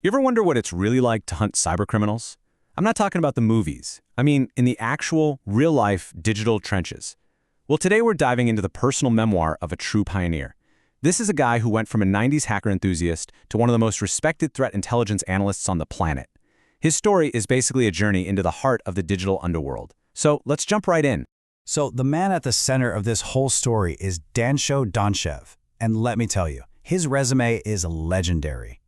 You ever wonder what it's really like to hunt cybercriminals? I'm not talking about the movies. I mean, in the actual, real-life digital trenches. Well, today we're diving into the personal memoir of a true pioneer. This is a guy who went from a 90s hacker enthusiast to one of the most respected threat intelligence analysts on the planet. His story is basically a journey into the heart of the digital underworld. So let's jump right in. So the man at the center of this whole story is Dancho Danchev. And let me tell you, his resume is legendary.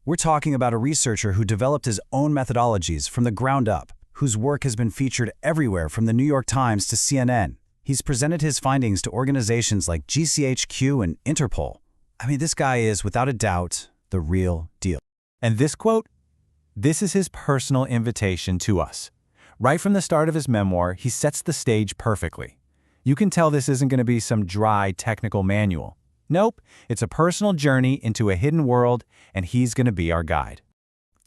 We're talking about a researcher who developed his own methodologies from the ground up, whose work has been featured everywhere from the New York Times to CNN. He's presented his findings to organizations like GCHQ and Interpol. I mean, this guy is, without a doubt, the real deal. And this quote? This is his personal invitation to us. Right from the start of his memoir, he sets the stage perfectly. You can tell this isn't going to be some dry, technical manual. Nope, it's a personal journey into a hidden world, and he's going to be our guide.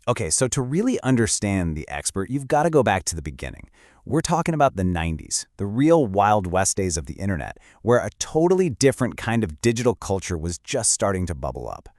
Okay, so to really understand the expert, you've got to go back to the beginning. We're talking about the 90s, the real Wild West days of the internet, where a totally different kind of digital culture was just starting to bubble up.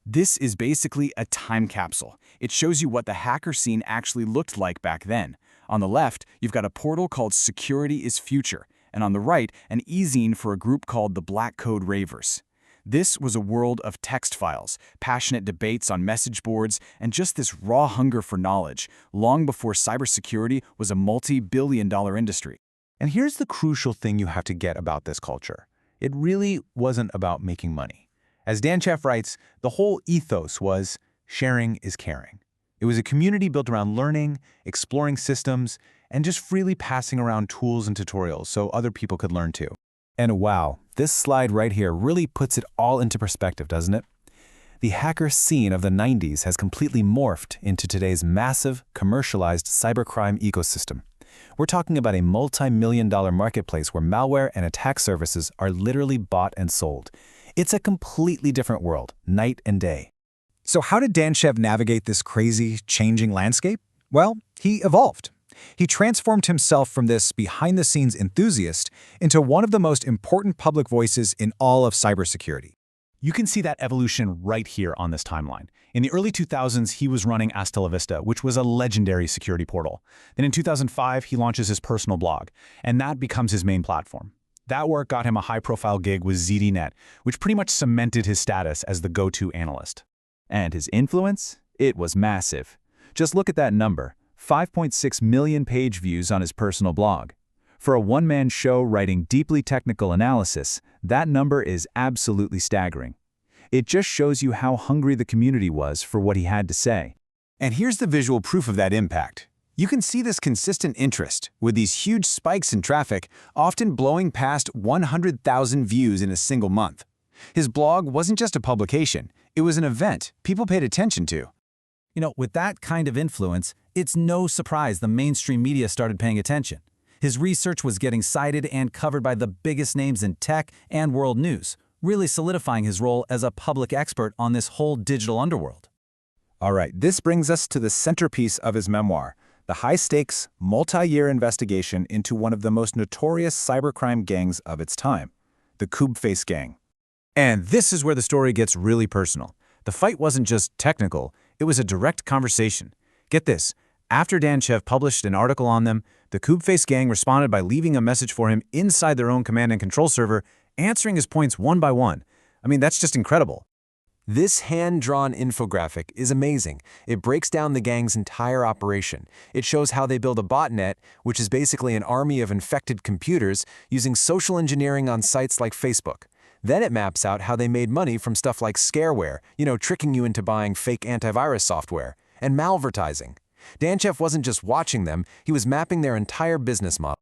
This is basically a time capsule. It shows you what the hacker scene actually looked like back then. On the left, you've got a portal called Security is Future, and on the right, an e-zine for a group called the Black Code Ravers. This was a world of text files, passionate debates on message boards, and just this raw hunger for knowledge, long before cybersecurity was a multi-billion-dollar industry. And here's the crucial thing you have to get about this culture. It really wasn't about making money. As Danchev writes, the whole ethos was sharing is caring. It was a community built around learning, exploring systems, and just freely passing around tools and tutorials so other people could learn too. And wow, this slide right here really puts it all into perspective, doesn't it? The hacker scene of the 90s has completely morphed into today's massive, commercialized cybercrime ecosystem. We're talking about a multi-million-dollar marketplace where malware and attack services are literally bought and sold. It's a completely different world, night and day. So how did Danchev navigate this crazy, changing landscape? Well, he evolved. He transformed himself from this behind-the-scenes enthusiast into one of the most important public voices in all of cybersecurity. You can see that evolution right here on this timeline. In the early 2000s, he was running Hasta La Vista, which was a legendary security portal. Then in 2005, he launches his personal blog, and that becomes his main platform. That work got him a high-profile gig with ZDNet, which pretty much cemented his status as the go-to analyst. And his influence? It was massive. Just look at that number, 5.6 million page views on his personal blog. For a one-man show writing deeply technical analysis, that number is absolutely staggering. It just shows you how hungry the community was for what he had to say. And here's the visual proof of that impact. You can see this consistent interest, with these huge spikes in traffic, often blowing past 100,000 views in a single month. His blog wasn't just a publication, it was an event people paid attention to. You know, with that kind of influence, it's no surprise the mainstream media started paying attention. His research was getting cited and covered by the biggest names in tech and world news, really solidifying his role as a public expert on this whole digital underworld. All right, this brings us to the centerpiece of his memoir, the high-stakes, multi-year investigation into one of the most notorious cybercrime gangs of its time, the Kubefface gang. And this is where the story gets really personal. The fight wasn't just technical, it was a direct conversation. Get this, after Danchev published an article on them, the Kubefface gang responded by leaving a message for him inside their own command and control server, answering his points one by one. I mean, that's just incredible. This hand-drawn infographic is amazing. It breaks down the gang's entire operation. It shows how they build a botnet, which is basically an army of infected computers, using social engineering on sites like Facebook. Then it maps out how they made money from stuff like scareware, tricking you into buying fake antivirus software, and malvertising. Danchev wasn't just watching them, he was mapping their entire business model.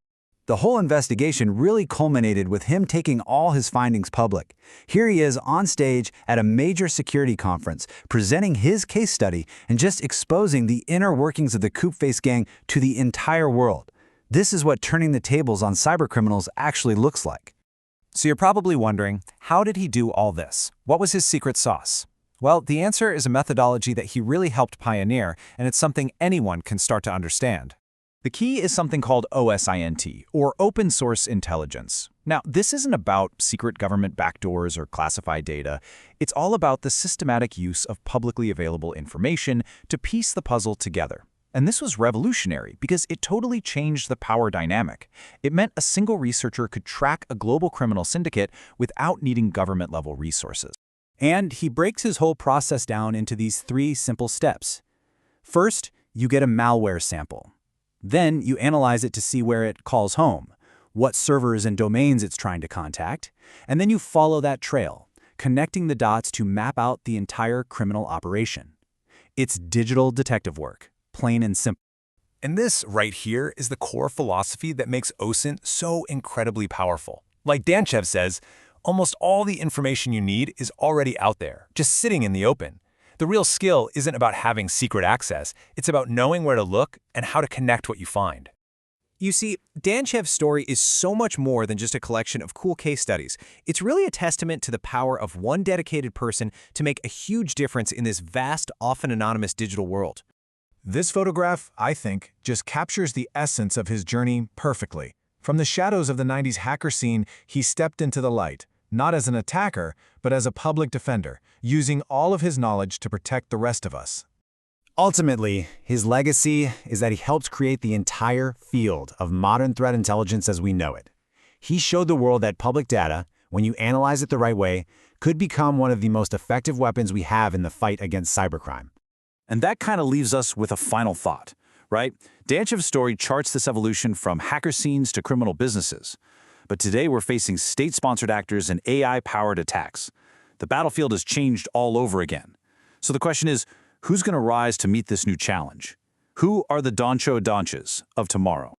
The whole investigation really culminated with him taking all his findings public. Here he is on stage at a major security conference, presenting his case study and just exposing the inner workings of the Kubefface gang to the entire world. This is what turning the tables on cybercriminals actually looks like. So you're probably wondering, how did he do all this? What was his secret sauce? Well, the answer is a methodology that he really helped pioneer, and it's something anyone can start to understand. The key is something called OSINT, or Open Source Intelligence. Now, this isn't about secret government backdoors or classified data. It's all about the systematic use of publicly available information to piece the puzzle together. And this was revolutionary because it totally changed the power dynamic. It meant a single researcher could track a global criminal syndicate without needing government-level resources. And he breaks his whole process down into these 3 simple steps. First, you get a malware sample. Then you analyze it to see where it calls home, what servers and domains it's trying to contact, and then you follow that trail, connecting the dots to map out the entire criminal operation. It's digital detective work, plain and simple. And this right here is the core philosophy that makes OSINT so incredibly powerful. Like Danchev says, almost all the information you need is already out there, just sitting in the open. The real skill isn't about having secret access, it's about knowing where to look and how to connect what you find. You see, Danchev's story is so much more than just a collection of cool case studies. It's really a testament to the power of one dedicated person to make a huge difference in this vast, often anonymous digital world. This photograph, I think, just captures the essence of his journey perfectly. From the shadows of the 90s hacker scene, he stepped into the light, not as an attacker, but as a public defender, using all of his knowledge to protect the rest of us. Ultimately, his legacy is that he helped create the entire field of modern threat intelligence as we know it. He showed the world that public data, when you analyze it the right way, could become one of the most effective weapons we have in the fight against cybercrime. And that kind of leaves us with a final thought, right? Danchev's story charts this evolution from hacker scenes to criminal businesses. But today we're facing state-sponsored actors and AI-powered attacks. The battlefield has changed all over again. So the question is, who's going to rise to meet this new challenge? Who are the Dancho Danches of tomorrow?